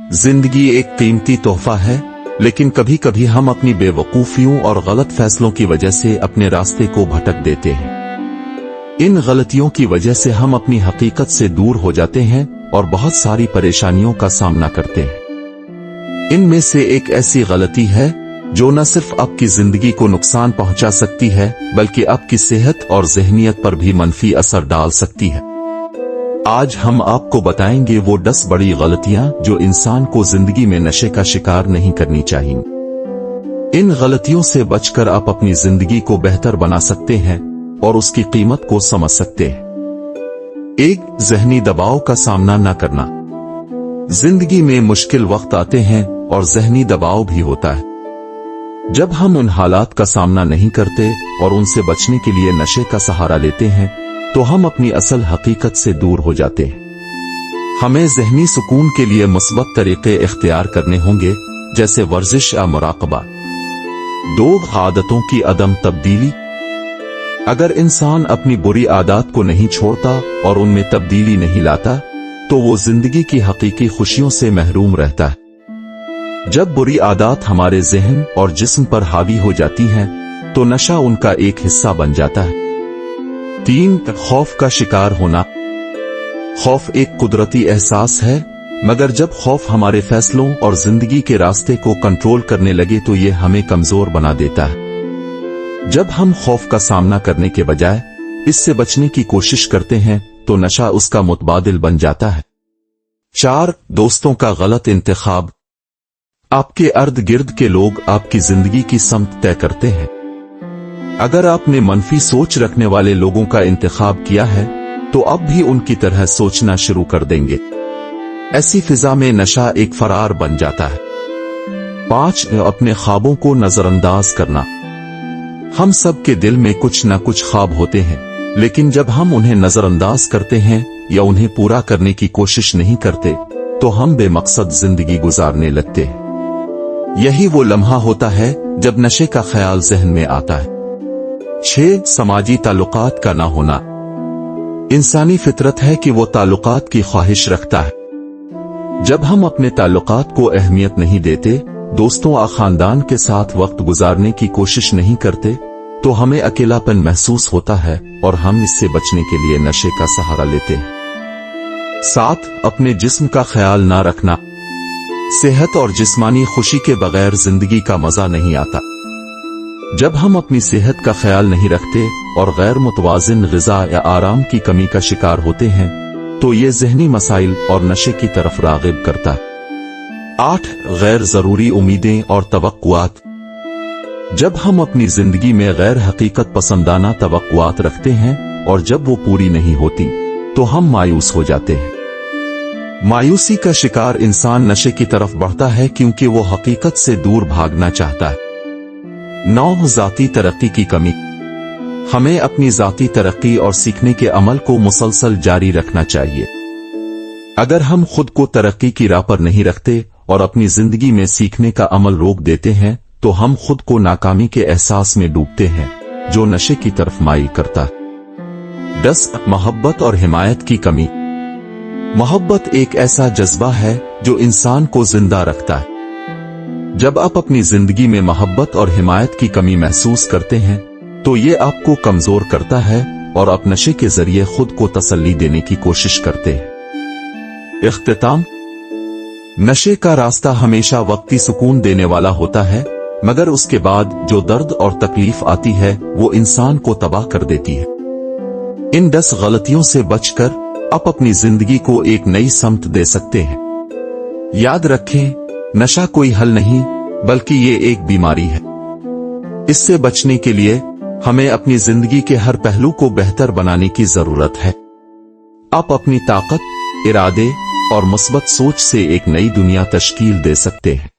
जिंदगी एक कीमती तोहफा है, लेकिन कभी कभी हम अपनी बेवकूफियों और गलत फैसलों की वजह से अपने रास्ते को भटक देते हैं। इन गलतियों की वजह से हम अपनी हकीकत से दूर हो जाते हैं और बहुत सारी परेशानियों का सामना करते हैं। इनमें से एक ऐसी गलती है जो न सिर्फ आपकी जिंदगी को नुकसान पहुंचा सकती है, बल्कि आपकी सेहत और ज़हनियत पर भी मनफी असर डाल सकती है। आज हम आपको बताएंगे वो 10 बड़ी गलतियां जो इंसान को जिंदगी में नशे का शिकार नहीं करनी चाहिए। इन गलतियों से बचकर आप अपनी जिंदगी को बेहतर बना सकते हैं और उसकी कीमत को समझ सकते हैं। 1. ज़हनी दबाव का सामना न करना। जिंदगी में मुश्किल वक्त आते हैं और ज़हनी दबाव भी होता है। जब हम उन हालात का सामना नहीं करते और उनसे बचने के लिए नशे का सहारा लेते हैं तो हम अपनी असल हकीकत से दूर हो जाते हैं। हमें ज़हनी सुकून के लिए मुस्बत तरीके इख्तियार करने होंगे, जैसे वर्जिश या मुराकबा। 2. आदतों की अदम तब्दीली। अगर इंसान अपनी बुरी आदत को नहीं छोड़ता और उनमें तब्दीली नहीं लाता तो वो जिंदगी की हकीकी खुशियों से महरूम रहता है। जब बुरी आदत हमारे ज़हन और जिस्म पर हावी हो जाती हैं तो नशा उनका एक हिस्सा बन जाता है। 3. खौफ का शिकार होना। खौफ एक कुदरती एहसास है, मगर जब खौफ हमारे फैसलों और जिंदगी के रास्ते को कंट्रोल करने लगे तो ये हमें कमजोर बना देता है। जब हम खौफ का सामना करने के बजाय इससे बचने की कोशिश करते हैं तो नशा उसका मुतबादिल बन जाता है। 4. दोस्तों का गलत इंतखाब। आपके अर्द गिर्द के लोग आपकी जिंदगी की समत तय करते हैं। अगर आपने मनफी सोच रखने वाले लोगों का इंतखाब किया है तो अब भी उनकी तरह सोचना शुरू कर देंगे। ऐसी फिजा में नशा एक फरार बन जाता है। 5. अपने ख्वाबों को नजरअंदाज करना। हम सब के दिल में कुछ न कुछ ख्वाब होते हैं, लेकिन जब हम उन्हें नजरअंदाज करते हैं या उन्हें पूरा करने की कोशिश नहीं करते तो हम बेमकसद जिंदगी गुजारने लगते हैं। यही वो लम्हा होता है जब नशे का ख्याल जहन में आता है। 6. समाजी ताल्लुकात का ना होना। इंसानी फितरत है कि वो ताल्लुकात की ख्वाहिश रखता है। जब हम अपने ताल्लुकात को अहमियत नहीं देते, दोस्तों और खानदान के साथ वक्त गुजारने की कोशिश नहीं करते, तो हमें अकेलापन महसूस होता है और हम इससे बचने के लिए नशे का सहारा लेते हैं। 7. अपने जिस्म का ख्याल ना रखना। सेहत और जिस्मानी खुशी के बगैर जिंदगी का मजा नहीं आता। जब हम अपनी सेहत का ख्याल नहीं रखते और गैर मुतवाजिन ग़िज़ा या आराम की कमी का शिकार होते हैं तो ये ज़हनी मसाइल और नशे की तरफ राग़िब करता है। 8. गैर ज़रूरी उम्मीदें और तवक्कुआत। जब हम अपनी जिंदगी में गैर हकीकत पसंदाना तवक्कुआत रखते हैं और जब वो पूरी नहीं होती तो हम मायूस हो जाते हैं। मायूसी का शिकार इंसान नशे की तरफ बढ़ता है क्योंकि वो हकीकत से दूर भागना चाहता है। 9. ज़ाती तरक्की की कमी। हमें अपनी ज़ाती तरक्की और सीखने के अमल को मुसलसल जारी रखना चाहिए। अगर हम खुद को तरक्की की राह पर नहीं रखते और अपनी जिंदगी में सीखने का अमल रोक देते हैं तो हम खुद को नाकामी के एहसास में डूबते हैं, जो नशे की तरफ माइल करता है। 10. मोहब्बत और हिमायत की कमी। मोहब्बत एक ऐसा जज्बा है जो इंसान को जिंदा रखता है। जब आप अपनी जिंदगी में मोहब्बत और हिमायत की कमी महसूस करते हैं तो ये आपको कमजोर करता है और आप नशे के जरिए खुद को तसल्ली देने की कोशिश करते हैं। इख्तिताम। नशे का रास्ता हमेशा वक्ती सुकून देने वाला होता है, मगर उसके बाद जो दर्द और तकलीफ आती है वो इंसान को तबाह कर देती है। इन 10 गलतियों से बचकर आप अपनी जिंदगी को एक नई समत दे सकते हैं। याद रखें, नशा कोई हल नहीं बल्कि ये एक बीमारी है। इससे बचने के लिए हमें अपनी जिंदगी के हर पहलू को बेहतर बनाने की जरूरत है। आप अपनी ताकत, इरादे और मुस्बत सोच से एक नई दुनिया तश्कील दे सकते हैं।